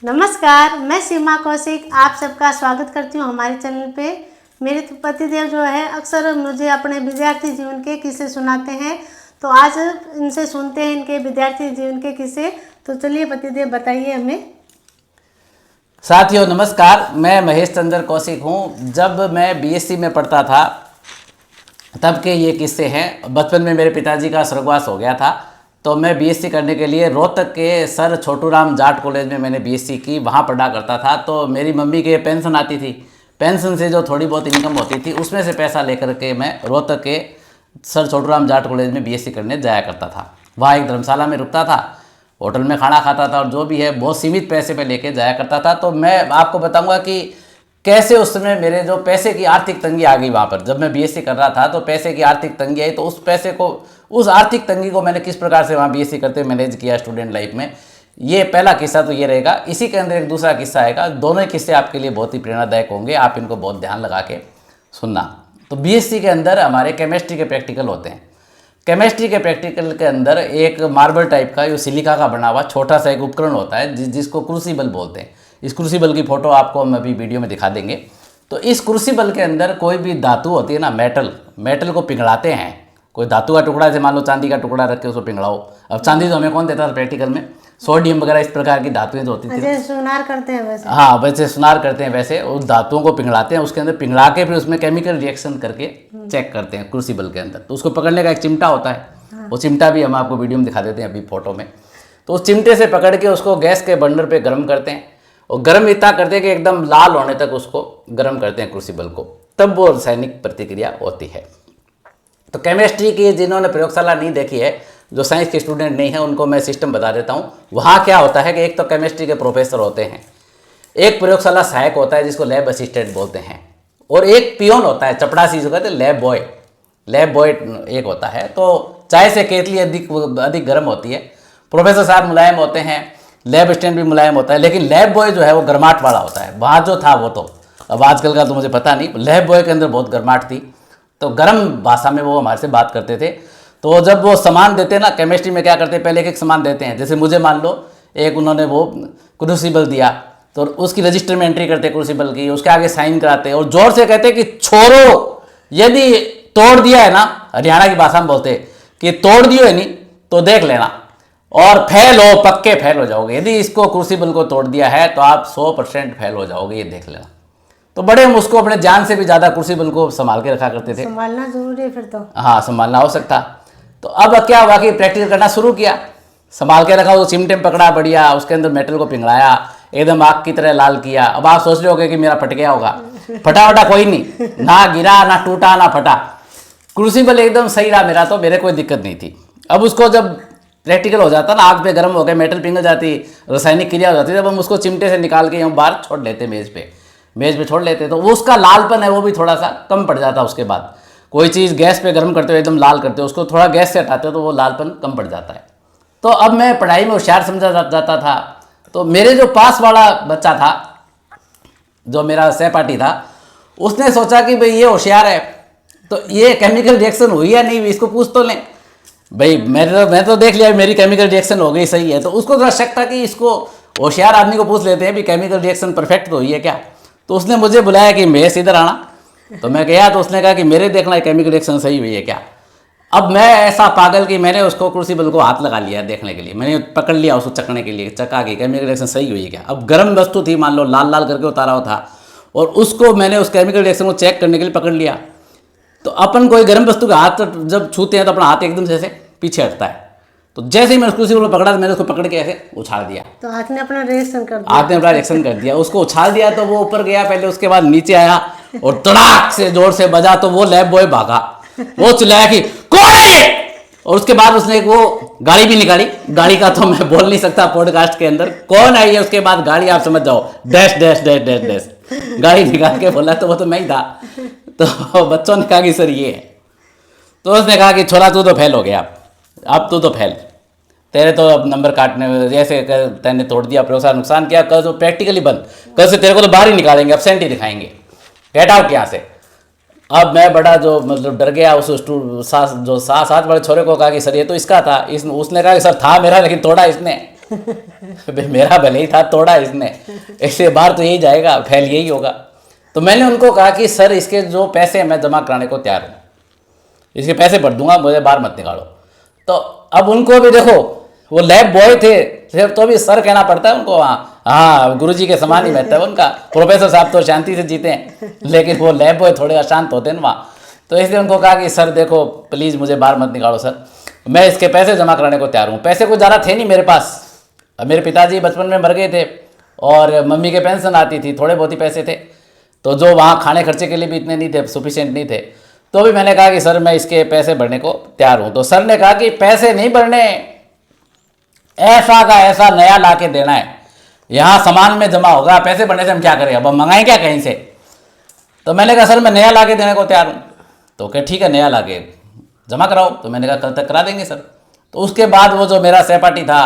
नमस्कार, मैं सीमा कौशिक आप सबका स्वागत करती हूँ हमारे चैनल पे। मेरे पतिदेव जो है अक्सर मुझे अपने विद्यार्थी जीवन के किस्से सुनाते हैं, तो आज इनसे सुनते हैं इनके विद्यार्थी जीवन के किस्से। तो चलिए पतिदेव बताइए हमें। साथियों नमस्कार, मैं महेश चंद्र कौशिक हूँ। जब मैं बीएससी में पढ़ता था तब के ये किस्से हैं। बचपन में मेरे पिताजी का स्वर्गवास हो गया था, तो मैं बीएससी करने के लिए रोहतक के सर छोटूराम जाट कॉलेज में मैंने बीएससी की, वहाँ पढ़ा करता था। तो मेरी मम्मी के पेंशन आती थी, पेंशन से जो थोड़ी बहुत इनकम होती थी उसमें से पैसा लेकर के मैं रोहतक के सर छोटूराम जाट कॉलेज में बीएससी करने जाया करता था। वहाँ एक धर्मशाला में रुकता था, होटल में खाना खाता था और जो भी है बहुत सीमित पैसे पे लेके जाया करता था। तो मैं आपको बताऊंगा कि कैसे उस समय मेरे जो पैसे की आर्थिक तंगी आ गई वहाँ पर। जब मैं बीएससी कर रहा था तो पैसे की आर्थिक तंगी आई, तो उस पैसे को, उस आर्थिक तंगी को मैंने किस प्रकार से वहाँ बीएससी करते मैनेज किया स्टूडेंट लाइफ में। ये पहला किस्सा तो ये रहेगा। इसी के अंदर एक दूसरा किस्सा आएगा। दोनों ही किस्से आपके लिए बहुत ही प्रेरणादायक होंगे, आप इनको बहुत ध्यान लगा के सुनना। तो बीएससी के अंदर हमारे केमिस्ट्री के प्रैक्टिकल होते हैं। केमिस्ट्री के प्रैक्टिकल के अंदर एक मार्बल टाइप का, जो सिलिका का बना हुआ छोटा सा एक उपकरण होता है जिसको क्रूसिबल बोलते हैं। इस क्रूसिबल की फ़ोटो आपको हम अभी वीडियो में दिखा देंगे। तो इस क्रूसिबल के अंदर कोई भी धातु होती है ना, मेटल को पिघलाते हैं। कोई धातु का टुकड़ा, जैसे मान लो चांदी का टुकड़ा रख के उसको पिघलाओ। अब चांदी तो हमें कौन देता था प्रैक्टिकल में? सोडियम वगैरह इस प्रकार की धातुएं जो होती थी, जैसे सुनार करते हैं वैसे। हाँ वैसे सुनार करते हैं, वैसे उस धातुओं को पिघलाते हैं। उसके अंदर पिघला के फिर उसमें केमिकल रिएक्शन करके चेक करते हैं क्रूसिबल के अंदर। तो उसको पकड़ने का एक चिमटा होता है, वो चिमटा भी हम आपको वीडियो में दिखा देते हैं अभी फोटो में। तो उस चिमटे से पकड़ के उसको गैस के बर्नर पे गर्म करते हैं, और गर्म इतना करते हैं कि एकदम लाल होने तक उसको गर्म करते हैं क्रूसिबल को, तब वो रासायनिक प्रतिक्रिया होती है। तो केमिस्ट्री की जिन्होंने प्रयोगशाला नहीं देखी है, जो साइंस के स्टूडेंट नहीं है, उनको मैं सिस्टम बता देता हूँ। वहाँ क्या होता है कि एक तो केमिस्ट्री के प्रोफेसर होते हैं, एक प्रयोगशाला सहायक होता है जिसको लैब असिस्टेंट बोलते हैं, और एक पियोन होता है, चपड़ासी जो कहते हैं, लैब बॉय एक होता है। तो चाय से केतली अधिक गर्म होती है। प्रोफेसर साहब मुलायम होते हैं, लैब असिस्टेंट भी मुलायम होता है, लेकिन लैब बॉय जो है वो गर्माहट वाला होता है। वहाँ जो था वो तो, अब आजकल का तो मुझे पता नहीं, लैब बॉय के अंदर बहुत गर्माहट थी। तो गर्म भाषा में वो हमारे से बात करते थे। तो जब वो सामान देते हैं ना, केमिस्ट्री में क्या करते हैं, पहले एक सामान देते हैं। जैसे मुझे मान लो एक उन्होंने वो क्रूसिबल दिया, तो उसकी रजिस्टर में एंट्री करते क्रूसिबल की, उसके आगे साइन कराते हैं और जोर से कहते हैं कि छोड़ो, यदि तोड़ दिया है ना, हरियाणा की भाषा में बोलते हैं कि तोड़ दियो है नहीं तो देख लेना, और फेल हो, पक्के फेल हो जाओगे। यदि इसको क्रूसिबल को तोड़ दिया है तो आप 100% फेल हो जाओगे, ये देख लेना। तो बड़े हम उसको अपने जान से भी ज़्यादा क्रूसिबल को संभाल के रखा करते थे। संभालना जरूरी है फिर तो। हाँ, संभालना आवश्यक था। तो अब क्या हुआ कि प्रैक्टिस करना शुरू किया, संभाल के रखा, वो चिमटे में पकड़ा बढ़िया, उसके अंदर मेटल को पिघलाया, एकदम आग की तरह लाल किया। अब आप सोच रहे होगे कि मेरा फट गया होगा। फटा वटा कोई नहीं, ना गिरा, ना टूटा, ना फटा। क्रूसिबल एकदम सही रहा मेरा, तो मेरे कोई दिक्कत नहीं थी। अब उसको जब प्रैक्टिकल हो जाता ना, आग पे गर्म हो गए, मेटल पिघल जाती, रासायनिक क्रिया हो जाती, तब हम उसको चिमटे से निकाल के हम बाहर छोड़ लेते, मेज पे छोड़ लेते। तो वो उसका लालपन है वो भी थोड़ा सा कम पड़ जाता। उसके बाद कोई चीज़ गैस पे गर्म करते हो एकदम लाल करते हो, उसको थोड़ा गैस से हटाते हो तो वो लालपन कम पड़ जाता है। तो अब मैं पढ़ाई में होशियार समझा जाता था। तो मेरे जो पास वाला बच्चा था, जो मेरा सहपाठी था, उसने सोचा कि भाई ये होशियार है, तो ये केमिकल रिएक्शन हुई या नहीं हुई, इसको पूछ तो लें। भाई मैं तो देख लिया मेरी केमिकल रिएक्शन हो गई, सही है। तो उसको थोड़ा शक था कि इसको होशियार आदमी को पूछ लेते हैं भी केमिकल रिएक्शन परफेक्ट तो हुई है क्या। तो उसने मुझे बुलाया कि महेश इधर आना। तो मैं गया, तो उसने कहा कि मेरे देखना केमिकल रिएक्शन सही हुई है क्या। अब मैं ऐसा पागल कि मैंने उसको क्रूसिबल को हाथ लगा लिया देखने के लिए, मैंने पकड़ लिया उसको चखने के लिए, चखा के केमिकल रिएक्शन सही हुई है क्या। अब गर्म वस्तु थी, मान लो लाल लाल करके उतारा हुआ था, और उसको मैंने उस केमिकल रिएक्शन को चेक करने के लिए पकड़ लिया। तो अपन कोई गर्म वस्तु का हाथ जब छूते हैं तो अपना हाथ एकदम से ऐसे पीछे हटता है। तो जैसे ही मैंने क्रूसिबल को पकड़ा तो मैंने उसको पकड़ के ऐसे उछाल दिया। तो हाथ ने अपना रिएक्शन कर दिया। हाथ ने अपना रिएक्शन कर दिया, उसको उछाल दिया तो वो ऊपर गया पहले, उसके बाद नीचे आया और तड़ाक से जोर से बजा। तो वो लैब बॉय भागा, वो चिल्लाया कि कौन है, और उसके बाद उसने वो गाड़ी भी निकाली। गाड़ी का तो मैं बोल नहीं सकता पॉडकास्ट के अंदर, कौन आई है उसके बाद गाड़ी, आप समझ जाओ, dash dash dash dash dash, गाड़ी निकाल के बोला। तो वो तो मैं ही था। तो बच्चों ने कहा कि सर ये है। तो उसने कहा कि छोरा तू तो फेल हो गया, अब तू तो फेल, तेरे तो अब नंबर काटने, जैसे तैने तोड़ दिया, प्रयोगशाला नुकसान किया, कल तो प्रैक्टिकली बंद, कल से तेरे को तो बाहर ही निकालेंगे, एब्सेंट ही दिखाएंगे, गेट आउट यहाँ से। अब मैं बड़ा जो मतलब डर गया, उस साथ वाले छोरे को कहा कि सर ये तो इसका था, उसने कहा कि सर था मेरा लेकिन तोड़ा इसने। भाई मेरा भले ही था, तोड़ा इसने, इससे बाहर तो यही जाएगा, फैल यही होगा। तो मैंने उनको कहा कि सर इसके जो पैसे हैं मैं जमा कराने को तैयार हूँ, इसके पैसे भर दूंगा, मुझे बाहर मत निकालो। तो अब उनको भी देखो, वो लैब बॉय थे सिर्फ, तो भी सर कहना पड़ता है उनको वहाँ। हाँ, गुरुजी के समान ही रहता है उनका। प्रोफेसर साहब तो शांति से जीते हैं, लेकिन वो लैब बॉय थोड़े अशांत होते हैं ना वहाँ। तो इसलिए उनको कहा कि सर देखो प्लीज़ मुझे बाहर मत निकालो सर, मैं इसके पैसे जमा कराने को तैयार हूँ। पैसे कुछ ज़्यादा थे नहीं मेरे पास, अब मेरे पिताजी बचपन में मर गए थे और मम्मी के पेंशन आती थी, थोड़े बहुत ही पैसे थे, तो जो वहाँ खाने खर्चे के लिए भी इतने नहीं थे, सफिशिएंट नहीं थे। तो भी मैंने कहा कि सर मैं इसके पैसे भरने को तैयार हूँ। तो सर ने कहा कि पैसे नहीं भरने, ऐसा का ऐसा नया ला के देना है, यहाँ सामान में जमा होगा, पैसे भरने से हम क्या करें, अब हम मंगाएं क्या कहीं से। तो मैंने कहा सर मैं नया ला के देने को तैयार हूँ। तो क्या ठीक है नया ला के जमा कराओ। तो मैंने कहा कल तक करा देंगे सर। तो उसके बाद वो जो मेरा सहपाठी था,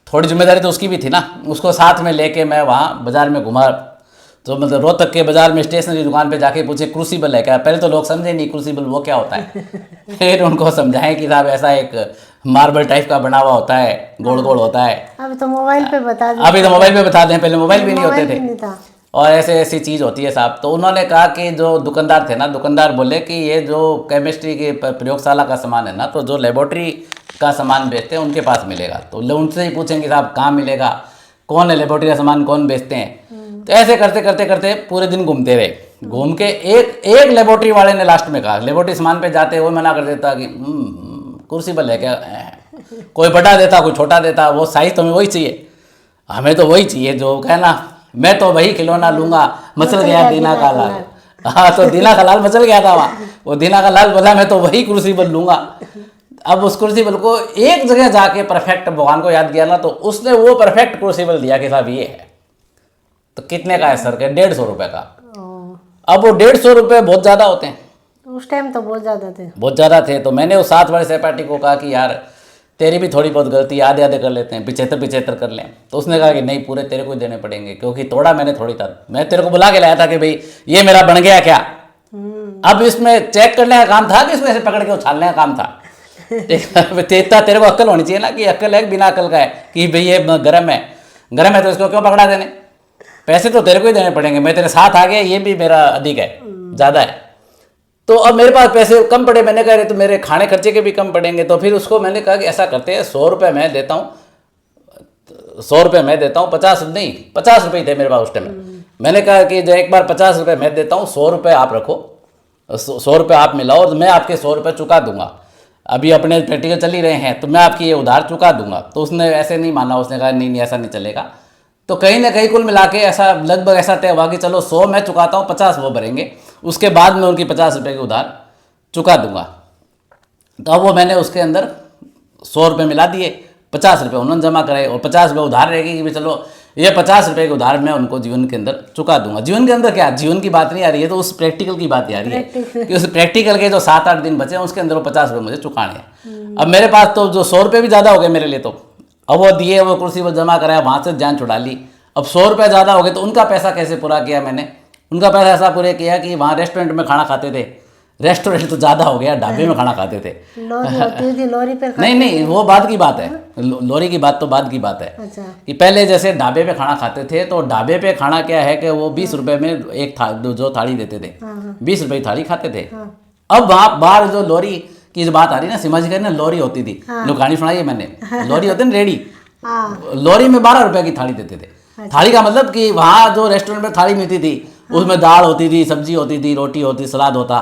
थोड़ी जिम्मेदारी तो उसकी भी थी ना, उसको साथ में लेके मैं वहाँ बाज़ार में घुमा। तो मतलब रोहतक के बाज़ार में स्टेशनरी दुकान पे जाके पूछे क्रूसिबल है क्या। पहले तो लोग समझे नहीं क्रूसिबल वो क्या होता है। फिर उनको समझाएं कि साहब ऐसा एक मार्बल टाइप का बना हुआ होता है, गोल गोल होता है। अभी तो मोबाइल पे बता दें, अभी तो मोबाइल पे बता दें, पहले मोबाइल भी नहीं होते मोबाइल भी थे नहीं था। और ऐसे ऐसी चीज़ होती है साहब। तो उन्होंने कहा कि जो दुकानदार थे ना, दुकानदार बोले कि ये जो केमिस्ट्री की प्रयोगशाला का सामान है ना, तो जो लेबोरेटरी का सामान बेचते हैं उनके पास मिलेगा। तो उनसे ही पूछेंगे साहब कहाँ मिलेगा, कौन है लेबोरेटरी का सामान कौन बेचते हैं। तो ऐसे करते करते करते पूरे दिन घूमते रहे। घूम के एक लेबोरेटरी वाले ने लास्ट में कहा, लेबोरेटरी सामान पे जाते वो मना कर देता कि क्रूसिबल है क्या, कोई बड़ा देता कोई छोटा देता, वो साइज तो हमें वही चाहिए, हमें तो वही चाहिए जो कहना, मैं तो वही खिलौना लूंगा, मचल गया दीना का लाल। हाँ, तो दीना का लाल मचल गया था वहाँ, वो दीना का लाल बोला मैं तो वही क्रूसिबल लूंगा। अब उस क्रूसिबल को एक जगह जाके परफेक्ट भगवान को याद किया ना, तो उसने वो परफेक्ट क्रूसिबल दिया कि साहब ये है। तो कितने का है सर के, 150 रुपये का। अब वो 150 रुपये बहुत ज़्यादा होते हैं, उस टाइम तो बहुत ज़्यादा थे, बहुत ज़्यादा थे। तो मैंने उस साथ वाले सहपाठी को कहा कि यार तेरी भी थोड़ी बहुत गलती, आधे आधे कर लेते हैं, 75 कर लें। तो उसने कहा कि नहीं पूरे तेरे को ही देने पड़ेंगे, क्योंकि तोड़ा मैंने थोड़ी था, मैं तेरे को बुला के लाया था कि भाई ये मेरा बन गया क्या। अब इसमें चेक करने का काम था कि इसमें ऐसे पकड़ के उछालने का काम था। तेरे को अक्ल होनी चाहिए ना, कि अक्ल है बिना अक्ल का है, कि भाई ये गर्म है तो इसको क्यों पकड़ा देने, पैसे तो तेरे को ही देने पड़ेंगे, मैं तेरे साथ आ गया, ये भी मेरा अधिक है, ज़्यादा है। तो अब मेरे पास पैसे कम पड़े, मैंने कहा तो मेरे खाने खर्चे के भी कम पड़ेंगे। तो फिर उसको मैंने कहा कि ऐसा करते हैं 100 रुपये मैं देता हूँ, 100 रुपये मैं देता हूँ, 50 रुपये थे मेरे पास उस टाइम। मैंने कहा कि जो एक बार 50 रुपये मैं देता हूँ, 100 रुपये आप रखो, 100 रुपये आप मिलाओ और मैं आपके 100 रुपये चुका दूंगा। अभी अपने प्रैक्टिकल चल ही रहे हैं तो मैं आपकी ये उधार चुका दूंगा। तो उसने ऐसे नहीं माना, उसने कहा नहीं ऐसा नहीं चलेगा। तो कहीं ना कहीं कुल मिला के ऐसा लगभग ऐसा तय हुआ कि चलो 100 मैं चुकाता हूँ, 50 वो भरेंगे, उसके बाद मैं उनकी 50 रुपये की उधार चुका दूंगा। तो अब वो मैंने उसके अंदर 100 रुपये मिला दिए, 50 रुपये उन्होंने जमा करे और 50 रुपये उधार रहेगी कि भाई चलो ये 50 रुपये की उधार मैं उनको जीवन के अंदर चुका दूंगा। जीवन के अंदर क्या, जीवन की बात नहीं आ रही है, तो उस प्रैक्टिकल की बात आ रही है कि उस प्रैक्टिकल के जो 7-8 दिन बचे हैं उसके अंदर वो 50 रुपये मुझे चुकाने हैं। अब मेरे पास तो जो 100 रुपये भी ज़्यादा हो गए मेरे लिए। तो अब वो दिए, वो कुर्सी पर जमा कराया, वहाँ से जान छुड़ा ली। अब 100 रुपये ज़्यादा हो गए तो उनका पैसा कैसे पूरा किया मैंने, उनका पैसा ऐसा पूरा किया कि वहाँ रेस्टोरेंट में खाना खाते थे। रेस्टोरेंट तो ज़्यादा हो गया, ढाबे में खाना खाते थे। लोरी होती थी, लोरी पे नहीं वो बाद की बात है, लोरी की बात तो बाद की बात है। अच्छा। कि पहले जैसे ढाबे पे खाना खाते थे, तो ढाबे पे खाना क्या है कि वो 20 रुपये में एक जो थाली देते थे, 20 रुपये की थाली खाते थे। अब वहाँ बाहर जो लोरी की जो बात आ रही है ना, सीमा जी ना लोरी होती थी, जो कहानी सुनाई है मैंने, लोरी होती है ना रेडी, लोरी में 12 रुपये की थाली देते थे। थाली का मतलब कि वहाँ जो रेस्टोरेंट में थाली मिलती थी उसमें दाल होती थी, सब्जी होती थी, रोटी होती, सलाद होता,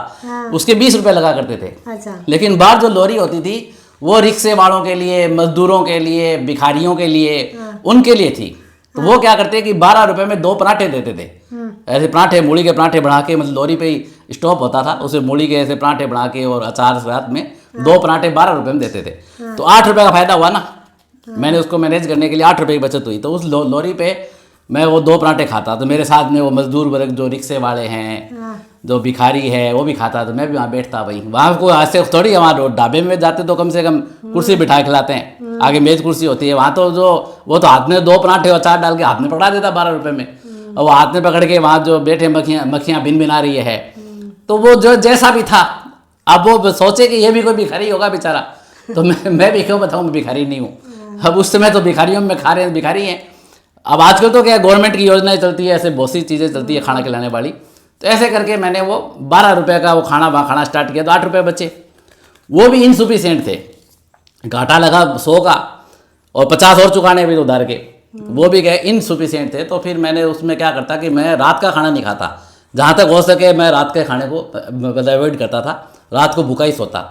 उसके 20 रुपये लगा करते थे। अच्छा। लेकिन बाहर जो लोरी होती थी वो रिक्शे वालों के लिए, मजदूरों के लिए, भिखारियों के लिए, उनके लिए थी। तो वो क्या करते कि 12 रुपये में 2 पराठे देते थे। ऐसे पराठे, मूली के पराठे बना के, मतलब लोरी पे ही स्टॉप होता था, उसे मूली के ऐसे पराठे बना के और अचार साथ में 2 पराठे 12 रुपये में देते थे। तो 8 रुपये का फायदा हुआ ना, मैंने उसको मैनेज करने के लिए 8 रुपये की बचत हुई। तो उस लोरी पे मैं वो 2 पराठे खाता, तो मेरे साथ में वो मजदूर वर्ग जो रिक्शे वाले हैं, जो भिखारी है, वो भी खाता, तो मैं भी वहाँ बैठता। भाई वहाँ को ऐसे थोड़ी, हमारे ढाबे में जाते तो कम से कम कुर्सी बिठा खिलाते हैं, आगे मेज कुर्सी होती है। वहाँ तो जो वो तो हाथ में 2 पराठे और अचार डाल के हाथ में पकड़ा देता 12 रुपये में, और वो हाथ में पकड़ के वहाँ जो बैठे मक्खियाँ बिन बिना रही है। तो वो जो जैसा भी था, अब वो सोचे कि ये भी कोई भिखारी होगा बेचारा, तो मैं भी क्यों बताऊँ, मैं भिखारी नहीं हूँ। अब उस समय तो भिखारियों में खा रहे हैं, भिखारी हैं। अब आजकल तो क्या गवर्नमेंट की योजनाएं चलती है, ऐसे बहुत सी चीज़ें चलती है खाना खिलाने वाली। तो ऐसे करके मैंने वो 12 रुपये का वो खाना वहाँ खाना स्टार्ट किया तो 8 रुपये बचे, वो भी इनसुफिशियंट थे। घाटा लगा 100 का और 50 और चुकाने भी उधार के, वो भी गए इनसुफिशियंट थे। तो फिर मैंने उसमें क्या करता कि मैं रात का खाना नहीं खाता, जहाँ तक हो सके मैं रात के खाने को अवॉइड करता था, रात को भूखा ही सोता।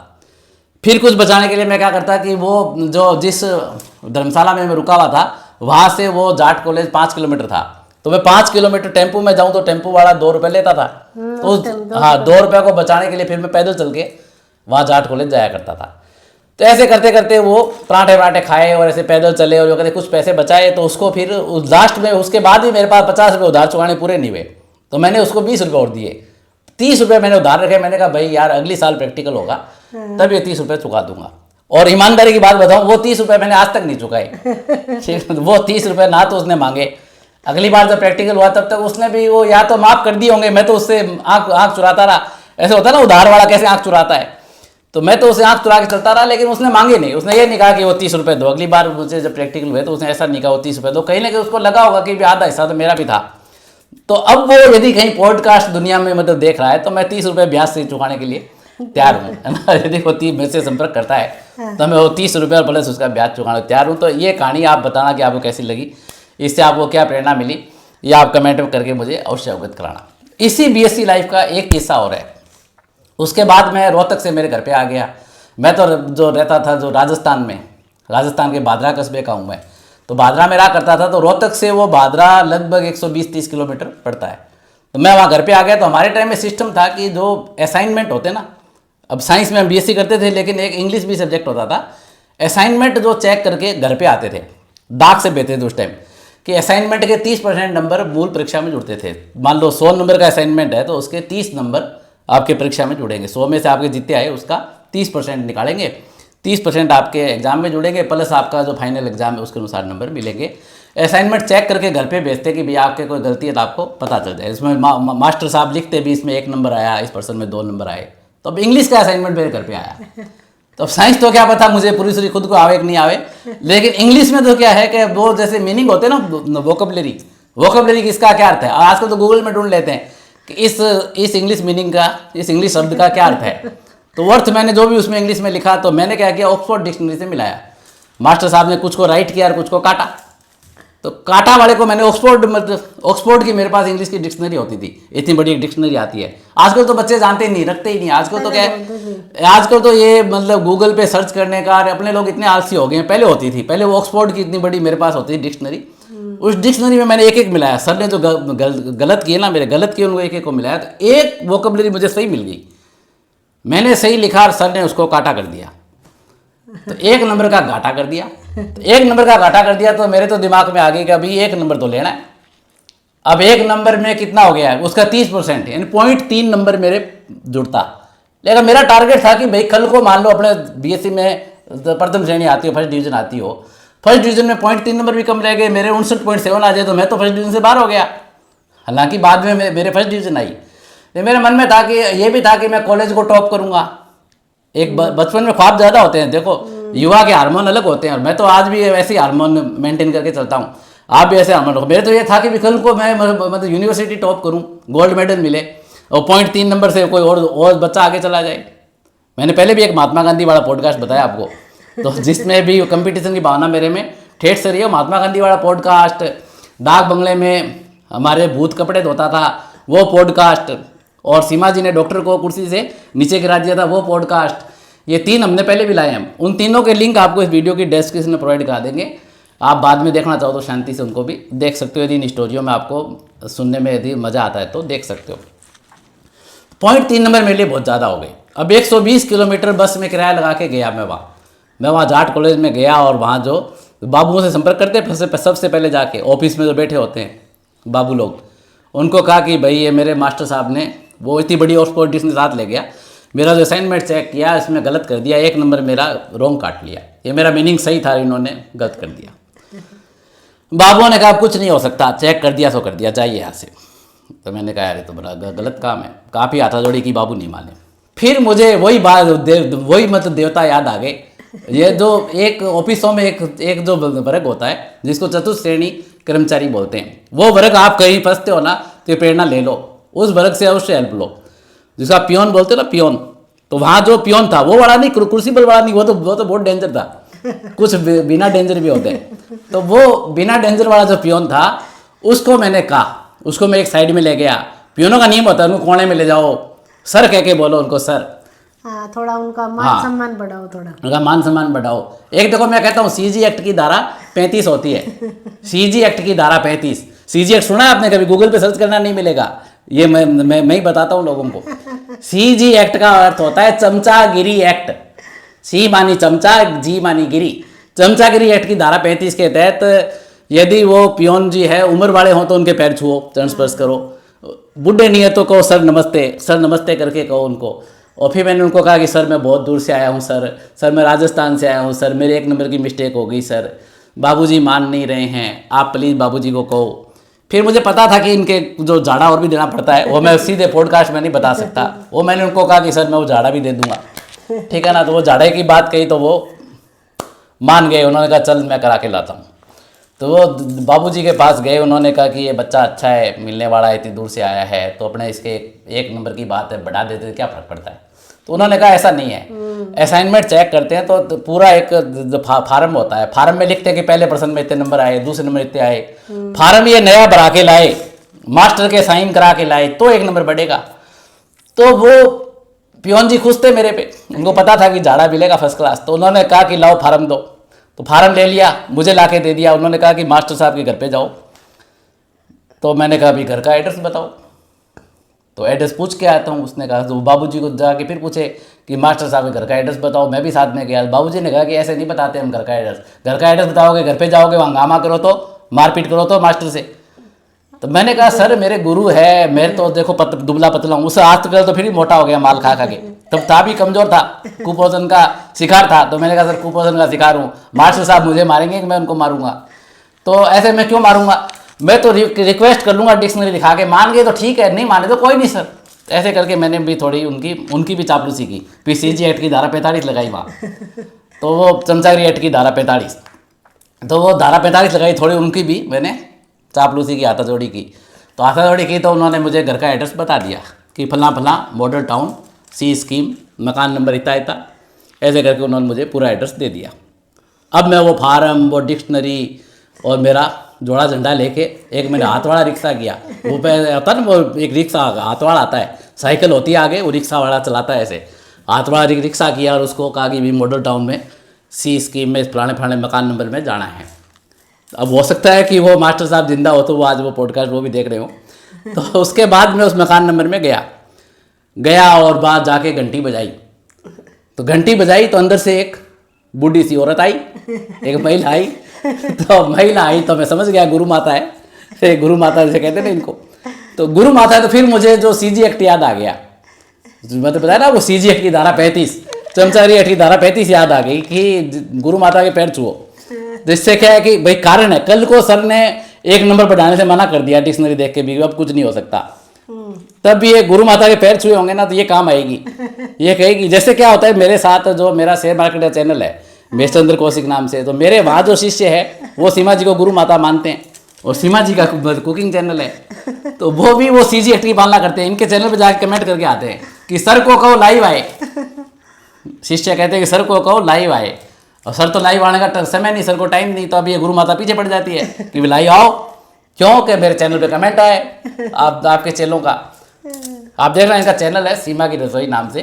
फिर कुछ बचाने के लिए मैं क्या करता कि वो जो जिस धर्मशाला में मैं रुका हुआ था वहाँ से वो जाट कॉलेज 5 किलोमीटर था, तो मैं 5 किलोमीटर टेम्पू में जाऊँ तो टेम्पू वाला 2 रुपये लेता था। तो हाँ, 2 रुपये को बचाने के लिए फिर मैं पैदल चल के वहाँ जाट कॉलेज जाया करता था। तो ऐसे करते करते वो पराठे वराठे खाए और ऐसे पैदल चले और जो कहते कुछ पैसे बचाए। तो उसको फिर लास्ट में उसके बाद भी मेरे पास 50 रुपये उधार चुकाने पूरे नहीं हुए, तो मैंने उसको 20 रुपये और दिए, 30 रुपये मैंने उधार रखे। मैंने कहा भाई यार अगली साल प्रैक्टिकल होगा तब ये 30 रुपये चुका दूंगा। और ईमानदारी की बात बताऊं, वो 30 रुपये मैंने आज तक नहीं चुकाए। वो 30 रुपये ना तो उसने मांगे, अगली बार जब प्रैक्टिकल हुआ तब तक उसने भी वो या तो माफ़ कर दिए होंगे, मैं तो उससे आँख चुराता रहा। ऐसे होता है ना उधार वाला कैसे आँख चुराता है, तो मैं तो उसे आँख चुरा के चलता रहा, लेकिन उसने मांगे नहीं। उसने ये नहीं कहा कि वो 30 रुपये दो। अगली बार मुझे जब प्रैक्टिकल हुए तो उसने ऐसा नहीं कहा वो 30 रुपये दो, कहीं ना कहीं उसको लगा होगा कि भी आधा हिस्सा तो मेरा भी था। तो अब वो यदि कहीं पॉडकास्ट दुनिया में मतलब देख रहा है तो मैं 30 रुपये ब्याज से चुकाने के लिए तैयार हूँ, है ना। यदि वो मेरे से संपर्क करता है तो मैं वो 30 रुपये और प्लस उसका ब्याज चुकाने तैयार हूँ। तो ये कहानी आप बताना कि आपको कैसी लगी, इससे आपको क्या प्रेरणा मिली, या आप कमेंट करके मुझे अवश्य अवगत कराना। इसी बीएससी लाइफ का एक किस्सा और है। उसके बाद मैं रोहतक से मेरे घर पे आ गया। मैं तो जो रहता था जो राजस्थान में, राजस्थान के बादरा कस्बे का हूँ मैं, तो बादरा में रहा करता था। तो रोहतक से वो बादरा लगभग 120-30 किलोमीटर पड़ता है। तो मैं वहाँ घर पे आ गया। तो हमारे टाइम में सिस्टम था कि जो असाइनमेंट होते ना, अब साइंस में हम बीएससी करते थे लेकिन एक इंग्लिश भी सब्जेक्ट होता था, असाइनमेंट जो चेक करके घर पे आते थे, डाक से भेजते थे उस टाइम, कि असाइनमेंट के 30% नंबर मूल परीक्षा में जुड़ते थे। मान लो 100 नंबर का असाइनमेंट है तो उसके 30 नंबर आपके परीक्षा में जुड़ेंगे। 100 में से आपके जितने आए उसका 30% निकालेंगे, 30% आपके एग्जाम में जुड़ेंगे, प्लस आपका जो फाइनल एग्जाम है उसके अनुसार नंबर मिलेंगे। असाइनमेंट चेक करके घर पे भेजते कि भैया आपके कोई गलती है तो आपको पता चल जाए। इसमें मास्टर साहब लिखते भी इसमें 1 नंबर आया, इस पर्सन में 2 नंबर आए। तो अब इंग्लिश का असाइनमेंट मेरे घर पे आया। तो अब साइंस तो क्या पता मुझे पूरी खुद को आवे कि नहीं आवे, लेकिन इंग्लिश में तो क्या है कि वो जैसे मीनिंग होते हैं ना, वोकेबलरी किसका क्या अर्थ है। आजकल तो गूगल में ढूंढ लेते हैं कि इस इंग्लिश मीनिंग का, इस इंग्लिश शब्द का क्या अर्थ है। तो अर्थ मैंने जो भी उसमें इंग्लिश में लिखा तो मैंने क्या किया, ऑक्सफोर्ड डिक्शनरी से मिलाया। मास्टर साहब ने कुछ को राइट किया और कुछ को काटा। तो काटा वाले को मैंने ऑक्सफोर्ड की मेरे पास इंग्लिश की डिक्शनरी होती थी, इतनी बड़ी एक डिक्शनरी आती है। आजकल तो बच्चे जानते ही नहीं, रखते ही नहीं। आजकल तो क्या है, आजकल तो ये मतलब गूगल पे सर्च करने का अपने लोग इतने आलसी हो गए हैं। पहले होती थी, पहले वो ऑक्सफोर्ड की इतनी बड़ी मेरे पास होती थी डिक्शनरी। उस डिक्शनरी में मैंने एक मिलाया। सर ने जो गलत किए ना, मेरे गलत किए उनको एक को मिलाया। तो एक वोकेबलरी मुझे सही मिल गई, मैंने सही लिखा और सर ने उसको काटा कर दिया। तो 1 नंबर का घाटा कर दिया। तो 1 नंबर का घाटा कर दिया तो मेरे तो दिमाग में आ गई कि अभी 1 नंबर तो लेना है। अब 1 नंबर में कितना हो गया है, उसका 30%, यानी 0.3 नंबर मेरे जुड़ता। लेकिन मेरा टारगेट था कि भाई कल को मान लो अपने बीएससी में प्रथम श्रेणी आती हो, फर्स्ट डिवीजन आती हो, फर्स्ट डिवीजन में 0.3 नंबर भी कम रह गए, मेरे 59.7 आ जाए तो मैं तो फर्स्ट डिवीजन से बाहर हो गया। हालांकि बाद में मेरे फर्स्ट डिवीजन आई। मेरे मन में था कि ये भी था कि मैं कॉलेज को टॉप करूंगा। एक बचपन में ख्वाब ज़्यादा होते हैं, देखो युवा के हार्मोन अलग होते हैं, और मैं तो आज भी ऐसे ही हार्मोन मेंटेन करके चलता हूँ। आप भी ऐसे हार्मोन रखो। मेरे तो ये था कि कल को मैं मतलब यूनिवर्सिटी टॉप करूँ, गोल्ड मेडल मिले और 0.3 नंबर से कोई और बच्चा आगे चला जाए। मैंने पहले भी एक महात्मा गांधी वाला पॉडकास्ट बताया आपको, तो जिसमें भी कंपटीशन की भावना मेरे में ठेठ से रही है। महात्मा गांधी वाला पॉडकास्ट, डाक बंगले में हमारे भूत कपड़े धोता था वो पॉडकास्ट, और सीमा जी ने डॉक्टर को कुर्सी से नीचे गिरा दिया था वो पॉडकास्ट। ये 3 हमने पहले भी लाए हैं। उन तीनों के लिंक आपको इस वीडियो की डिस्क्रिप्शन में प्रोवाइड करा देंगे। आप बाद में देखना चाहो तो शांति से उनको भी देख सकते हो, यदि इन स्टोरियों में आपको सुनने में यदि मज़ा आता है तो देख सकते हो। 0.3 नंबर मेरे लिए बहुत ज़्यादा हो गए। अब 120 किलोमीटर बस में किराया लगा के गया मैं वहाँ जाट कॉलेज में गया, और वहाँ जो बाबुओं से संपर्क करते सबसे पहले जाके ऑफिस में जो बैठे होते हैं बाबू लोग, उनको कहा कि भाई ये मेरे मास्टर साहब ने वो इतनी बड़ी ऑक्सफोर्ड डिक्शनरी साथ ले गया, मेरा जो असाइनमेंट चेक किया इसमें गलत कर दिया, 1 नंबर मेरा रॉन्ग काट लिया, ये मेरा मीनिंग सही था, इन्होंने गलत कर दिया। बाबुओं ने कहा कुछ नहीं हो सकता, चेक कर दिया सो कर दिया, जाइए यहाँ से। तो मैंने कहा यार ये तो बड़ा गलत काम है। काफ़ी हाथाजोड़ी की, बाबू नहीं माने। फिर मुझे वही बात वही मतलब देवता याद आ गए ये जो एक ऑफिसों में एक जो वर्ग होता है जिसको चतुर्थ श्रेणी कर्मचारी बोलते हैं, वो वर्ग आप कहीं फंसते हो ना तो ये प्रेरणा ले लो, उस वर्ग से अवश्य हेल्प लो। जिसका पियोन बोलते हो ना, पियोन, तो वहाँ जो पियोन था वो वाला नहीं, कुर्सी पर वाला नहीं, वो तो बहुत डेंजर था। कुछ बिना डेंजर भी होते हैं, तो वो बिना डेंजर वाला जो पियोन था उसको मैंने कहा, उसको मैं एक साइड में ले गया। पियोनों का नियम होता है उनको कोने में ले जाओ, सर कह के बोलो उनको, सर। हाँ, थोड़ा उनका मान सम्मान बढ़ाओ, थोड़ा उनका मान सम्मान बढ़ाओ। एक देखो मैं कहता हूँ सीजी एक्ट की धारा 35 होती है। सीजी एक्ट की धारा 35, सीजी एक्ट सुना है आपने कभी? गूगल पे सर्च करना नहीं मिलेगा, ये मैं ही बताता हूँ लोगों को। सीजी एक्ट का अर्थ होता है चमचागिरी एक्ट। सी मानी चमचा, जी मानी गिरी। चमचागिरी एक्ट की धारा 35 के तहत यदि वो पियोन जी है, उम्र वाले हों तो उनके पैर छुओ, चरण स्पर्श करो। बुढ़े नहीं है तो कहो सर नमस्ते, सर नमस्ते करके कहो उनको। और फिर मैंने उनको कहा कि सर मैं बहुत दूर से आया हूँ सर मैं राजस्थान से आया हूँ सर, मेरे 1 नंबर की मिस्टेक हो गई सर, बाबूजी मान नहीं रहे हैं, आप प्लीज़ बाबूजी को कहो। फिर मुझे पता था कि इनके जो झाड़ा और भी देना पड़ता है, वो मैं सीधे पॉडकास्ट में नहीं बता सकता। वो मैंने उनको कहा कि सर मैं वो झाड़ा भी दे दूंगा, ठीक है ना। तो वो झाड़े की बात कही तो वो मान गए, उन्होंने कहा चल मैं करा के लाता हूँ। तो वो बाबूजी के पास गए, उन्होंने कहा कि ये बच्चा अच्छा है, मिलने वाला है, इतनी दूर से आया है, तो अपने इसके 1 नंबर की बात है बढ़ा देते क्या फ़र्क पड़ता है। तो उन्होंने कहा ऐसा नहीं है, असाइनमेंट चेक करते हैं तो पूरा एक जो फार्म होता है, फार्म में लिखते हैं कि पहले प्रश्न में इतने नंबर आए, दूसरे नंबर इतने आए। फार्म ये नया भरा के लाए, मास्टर के साइन करा के लाए तो 1 नंबर बढ़ेगा। तो वो पियोन जी खुश थे मेरे पे, उनको पता था कि झाड़ा मिलेगा फर्स्ट क्लास। तो उन्होंने कहा कि लाओ फार्म दो, तो फार्म ले लिया, मुझे ला के दे दिया। उन्होंने कहा कि मास्टर साहब के घर पे जाओ। तो मैंने कहा अभी घर का एड्रेस बताओ, तो एड्रेस पूछ के आता हूँ। उसने कहा, तो बाबूजी को जाके फिर पूछे कि मास्टर साहब के घर का एड्रेस बताओ। मैं भी साथ में गया। बाबूजी ने कहा कि ऐसे नहीं बताते हम घर का एड्रेस बताओगे, घर पे जाओगे, वहाँ हंगामा करो तो, मारपीट करो तो मास्टर से। तो मैंने कहा सर मेरे गुरु है, मेरे तो देखो दुबला पतला हूँ, उसे आज तक तो फिर भी मोटा हो गया माल खा खा के, तब था भी कमजोर था, कुपोषण का शिकार था। तो मैंने कहा सर कुपोषण का शिकार हूँ, मास्टर साहब मुझे मारेंगे कि मैं उनको मारूंगा, तो ऐसे मैं क्यों मारूंगा, मैं तो रिक्वेस्ट कर लूंगा डिक्शनरी दिखा के, मान गए तो ठीक है, नहीं माने तो कोई नहीं सर। ऐसे करके मैंने भी थोड़ी उनकी भी चापलूसी की, फिर सीजी एक्ट की धारा 45 लगाई वहाँ। तो वो चमचागिरी एक्ट की धारा 45, तो वो धारा 45 लगाई, थोड़ी उनकी भी मैंने चापलूसी की, हाथाजोड़ी की। तो हाथाजोड़ी की तो उन्होंने मुझे घर का एड्रेस बता दिया कि फला फला मॉडल टाउन, सी स्कीम, मकान नंबर इतना इतना, ऐसे करके उन्होंने मुझे पूरा एड्रेस दे दिया। अब मैं वो फार्म, वो डिक्शनरी और मेरा जोड़ा झंडा लेके एक मैंने हाथ वाला रिक्शा किया। वो पे आता है ना, वो एक रिक्शा हाथ वाला आता है, साइकिल होती है आगे, वो रिक्शा वाला चलाता है, ऐसे हाथ वाला रिक्शा किया और उसको कहा कि भी मॉडल टाउन में सी स्कीम में फलाने फलाने मकान नंबर में जाना है। अब हो सकता है कि वो मास्टर साहब जिंदा हो तो वो आज वो पॉडकास्ट वो भी देख रहे हो। तो उसके बाद मैं उस मकान नंबर में गया और बाद जाके घंटी बजाई। तो घंटी बजाई तो अंदर से एक बूढ़ी सी औरत आई, एक महिला आई। तो महिला आई तो मैं समझ गया गुरु माता है, गुरु माता जैसे कहते हैं ना इनको, तो गुरु माता है। तो फिर मुझे जो सीजी एक्ट याद आ गया, मैं तो बताया ना वो सीजी एक्ट की धारा 35, चमचागिरी एक्ट की धारा 35 याद आ गई कि गुरु माता के पैर छुओ। जिससे क्या है कि भाई कारण है, कल को सर ने 1 नंबर बढ़ाने से मना कर दिया डिक्शनरी देख के भी, अब कुछ नहीं हो सकता, तब भी ये गुरु माता के पैर छुए होंगे ना तो ये काम आएगी। ये कहेगी, जैसे क्या होता है मेरे साथ जो मेरा शेयर मार्केट का चैनल है मेषचंद्र कौशिक नाम से, तो मेरे वहाँ जो शिष्य है वो सीमा जी को गुरु माता मानते हैं, और सीमा जी का कुकिंग चैनल है, तो वो भी वो सीजी एक्ट की पालना करते हैं। इनके चैनल पर जाकर कमेंट करके आते हैं कि सर को कहो लाइव आए। शिष्य कहते हैं कि सर को कहो लाइव आए, और सर तो लाइव आने का समय नहीं, सर को टाइम नहीं, तो अब ये गुरु माता पीछे पड़ जाती है कि लाइव आओ, क्यों कि मेरे चैनल पे कमेंट आए आपके चेलों का। आप देख रहे हैं इनका चैनल है सीमा की रसोई नाम से,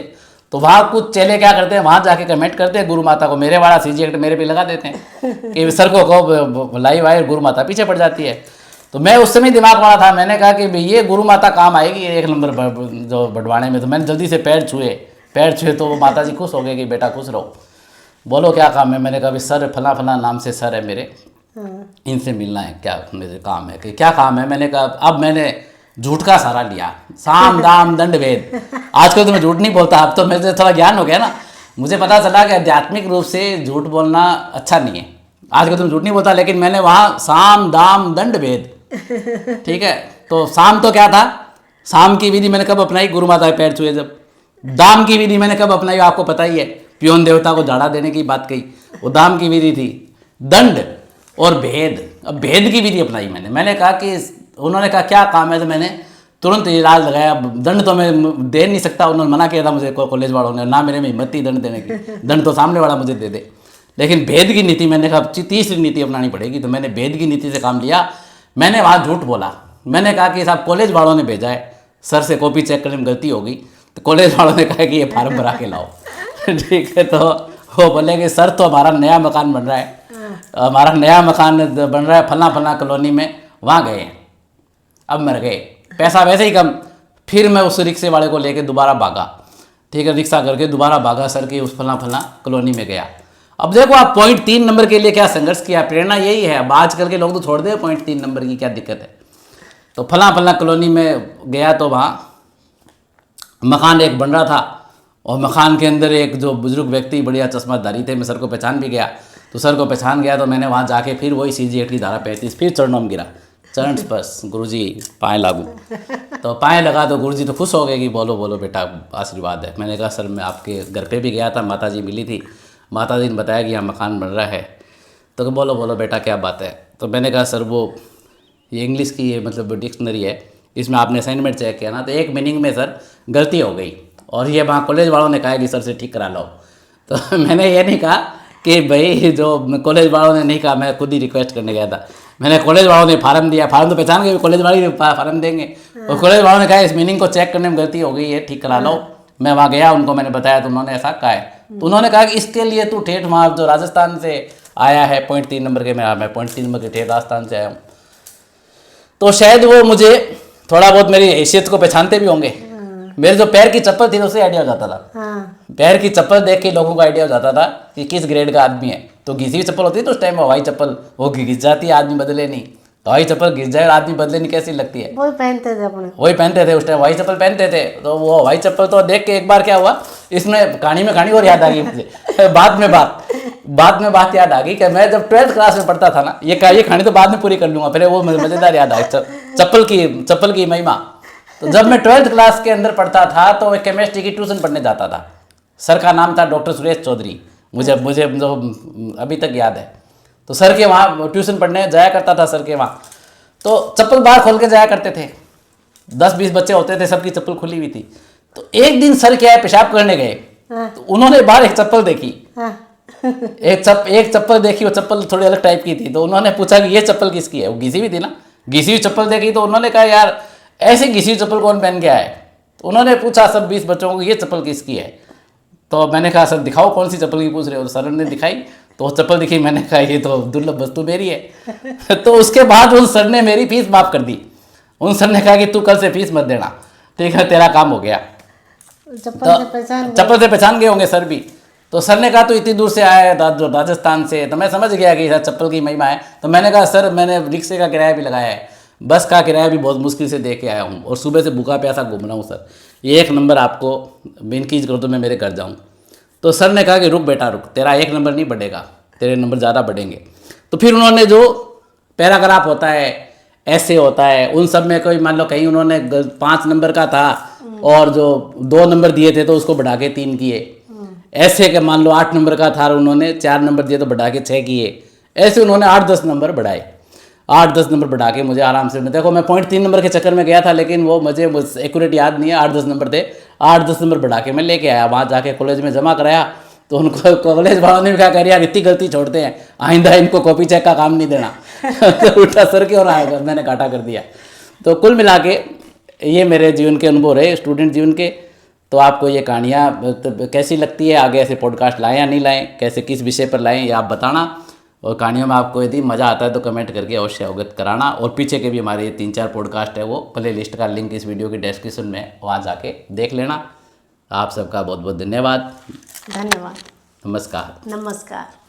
तो वहाँ कुछ चेले क्या करते हैं, वहाँ जाके कमेंट करते हैं गुरु माता को, मेरे वाला सीजी एक्ट मेरे पे लगा देते हैं कि सर को कहो लाइव आए, गुरु माता पीछे पड़ जाती है। तो मैं उस समय दिमाग वाला था, मैंने कहा कि ये गुरु माता काम आएगी 1 नंबर जो बढ़वाने में। तो मैंने जल्दी से पैर छुए तो वो माता जी खुश हो गए कि बेटा खुश रहो, बोलो क्या काम है। मैंने कहा सर फला फला नाम से सर है मेरे, इनसे मिलना है, क्या मेरे काम है कि क्या काम है। मैंने कहा अब मैंने झूठ का सहारा लिया, साम दाम दंड भेद। आजकल तो मैं झूठ नहीं बोलता, अब तो मुझे थोड़ा ज्ञान हो गया ना, मुझे पता चला कि आध्यात्मिक रूप से झूठ बोलना अच्छा नहीं है। आजकल तो मैं झूठ नहीं बोलता, लेकिन मैंने वहाँ साम दाम दंड भेद, ठीक है। तो साम तो क्या था, साम की विधि मैंने कब अपनाई, गुरु माता के पैर छुए जब। दाम की विधि मैंने कब अपनाई आपको पता ही है, पियोन देवता को झाड़ा देने की बात कही, वो दाम की विधि थी। दंड और भेद, अब भेद की विधि अपनाई मैंने कहा कि उन्होंने कहा क्या काम है, तो मैंने तुरंत इलाज लगाया। दंड तो मैं दे नहीं सकता, उन्होंने मना किया था मुझे कॉलेज वालों ने, ना मेरे में हिम्मत थी दंड देने की, दंड तो सामने वाला मुझे दे दे। लेकिन भेद की नीति मैंने कहा तीसरी नीति अपनानी पड़ेगी, तो मैंने भेद की नीति से काम लिया। मैंने वहाँ झूठ बोला, मैंने कहा कि साहब कॉलेज वालों ने भेजा है, सर से कॉपी चेक करने में गलती होगी, तो कॉलेज वालों ने कहा कि ये फार्म भरा के लाओ। ठीक है, तो वो बोले कि सर तो हमारा नया मकान बन रहा है, हमारा नया मकान बन रहा है फला कॉलोनी में, वहाँ गए हैं, अब मर गए, पैसा वैसे ही कम। फिर मैं उस रिक्शे वाले को लेके दोबारा भागा, ठीक है, रिक्शा करके दोबारा भागा सर की उस फला कॉलोनी में गया। अब देखो आप पॉइंट 3 नंबर के लिए क्या संघर्ष किया, प्रेरणा यही है। अब आजकल के लोग तो छोड़ दे पॉइंट 3 नंबर की क्या दिक्कत है। तो फला कॉलोनी में गया, तो वहाँ मकान एक बन रहा था, और मकान के अंदर एक जो बुजुर्ग व्यक्ति बढ़िया चश्माधारी थे, मैं सर को पहचान भी गया। तो सर को पहचान गया तो मैंने वहाँ जाके फिर वही CG 8 की धारा 35 फिर चरणों में गिरा, चरण स्पर्श, गुरुजी पाए लागू। तो पाए लगा तो गुरुजी तो खुश हो गए कि बोलो बोलो बेटा आशीर्वाद है। मैंने कहा सर मैं आपके घर पे भी गया था, माता जी मिली थी, माता जी ने बताया कि यहाँ मकान बन रहा है। तो बोलो बोलो बेटा क्या बात है। तो मैंने कहा सर वो ये इंग्लिश की मतलब डिक्शनरी है, इसमें आपने असाइनमेंट चेक किया ना, तो एक मीनिंग में सर गलती हो गई, और ये वहाँ कॉलेज वालों ने कहा कि सर से ठीक करा लो। तो मैंने ये नहीं कहा कि भाई जो कॉलेज वालों ने नहीं कहा, मैं खुद ही रिक्वेस्ट करने गया था। मैंने कॉलेज वालों ने फार्म दिया, फार्म तो पहचान गए कॉलेज वाले फार्म देंगे, और कॉलेज वालों ने कहा इस मीनिंग को चेक करने में गलती हो गई है, ठीक करा लो। मैं वहाँ गया, उनको मैंने बताया, तो उन्होंने ऐसा कहा है। तो उन्होंने कहा कि इसके लिए तू ठेठ वहाँ जो राजस्थान से आया है पॉइंट 3 नंबर के, मैं पॉइंट 3 नंबर के ठेठ राजस्थान से आया हूँ, तो शायद वो मुझे थोड़ा बहुत मेरी हैसियत को पहचानते भी होंगे। मेरे जो पैर की चप्पल थी उससे आइडिया हो जाता था, पैर की चप्पल देख के लोगों को आइडिया हो जाता था कि किस ग्रेड का आदमी है। तो घिसी हुई चप्पल होती है तो उस टाइम हवाई चप्पल वो घिस जाती है, आदमी बदले नहीं, तो हवाई चप्पल घिस जाए आदमी बदले नहीं, कैसी लगती है, वही पहनते थे अपने, वही पहनते थे उस टाइम, हवाई चप्पल पहनते थे। तो वो हवाई चप्पल तो देख के एक बार क्या हुआ, इसमें कहानी और याद आ गई मुझे बाद में बात याद आ गई कि मैं जब 12th क्लास में पढ़ता था ना, ये कहानी तो बाद में पूरी कर लूंगा, पहले वो मजेदार याद आई चप्पल की महिमा। तो जब मैं 12th क्लास के अंदर पढ़ता था तो मैं केमिस्ट्री की ट्यूशन पढ़ने जाता था, सर का नाम था डॉक्टर सुरेश चौधरी, मुझे जो अभी तक याद है। तो सर के वहाँ ट्यूशन पढ़ने जाया करता था, सर के वहाँ तो चप्पल बाहर खोल के जाया करते थे, 10-20 बच्चे होते थे, सबकी चप्पल खुली हुई थी। तो एक दिन सर क्या है पेशाब करने गए, तो उन्होंने बाहर एक चप्पल देखी, एक चप्पल देखी, वो चप्पल थोड़ी अलग टाइप की थी। तो उन्होंने पूछा कि ये चप्पल किसकी है, वो घिसी हुई थी ना, घिसी हुई चप्पल देखी। तो उन्होंने कहा यार ऐसे घिसी हुई चप्पल कौन पहन के आया है। तो उन्होंने पूछा सब 20 बच्चों को ये चप्पल किसकी है। तो मैंने कहा सर दिखाओ कौन सी चप्पल की पूछ रहे हो। तो सर ने दिखाई, तो चप्पल दिखी, मैंने कहा ये तो दुर्लभ वस्तु मेरी है। तो उसके बाद उन सर ने मेरी फीस माफ़ कर दी। उन सर ने कहा कि तू कल से फीस मत देना, ठीक है, तेरा काम हो गया। चप्पल से पहचान गए होंगे सर भी। तो सर ने कहा तो इतनी दूर से आया है राजस्थान से, तो मैं समझ गया कि सर चप्पल की महिमा है। तो मैंने कहा सर मैंने रिक्शे का किराया भी लगाया है, बस का किराया भी बहुत मुश्किल से दे के आया हूँ, और सुबह से भूखा प्यासा घूम रहा हूँ सर, ये 1 नंबर आपको बेनकीज करो तो मैं मेरे घर जाऊँ। तो सर ने कहा कि रुक बेटा रुक, तेरा 1 नंबर नहीं बढ़ेगा, तेरे नंबर ज़्यादा बढ़ेंगे। तो फिर उन्होंने जो पैराग्राफ होता है, ऐसे होता है, उन सब में कोई मान लो कहीं उन्होंने 5 नंबर का था और जो 2 नंबर दिए थे तो उसको बढ़ा के 3 किए। ऐसे के मान लो 8 नंबर का था और उन्होंने 4 नंबर दिए तो बढ़ा के 6 किए। ऐसे उन्होंने 8-10 नंबर बढ़ाए, 8-10 नंबर बढ़ा के मुझे आराम से, मैं देखो मैं पॉइंट 3 नंबर के चक्कर में गया था, लेकिन वो मुझे एक्यूरेट याद नहीं है, 8-10 नंबर थे, 8-10 नंबर बढ़ा के मैं लेके आया। वहाँ जाके कॉलेज में जमा कराया तो उनको कॉलेज वालों ने भी क्या कर यार इतनी गलती छोड़ते हैं, आइंदा इनको कॉपी चेक का काम नहीं देना। तो उल्टा सर की ओर आएगा, मैंने काटा कर दिया। तो कुल मिला के ये मेरे जीवन के अनुभव रहे, स्टूडेंट जीवन के। तो आपको ये कहानियाँ कैसी लगती है, आगे ऐसे पॉडकास्ट लाएँ या नहीं लाएँ, कैसे किस विषय पर लाएँ ये आप बताना। और कहानियों में आपको यदि मज़ा आता है तो कमेंट करके अवश्य अवगत कराना। और पीछे के भी हमारे 3-4 पॉडकास्ट है, वो प्ले लिस्ट का लिंक इस वीडियो की डिस्क्रिप्शन में, वहाँ जाके देख लेना। आप सबका बहुत बहुत धन्यवाद। धन्यवाद। नमस्कार। नमस्कार।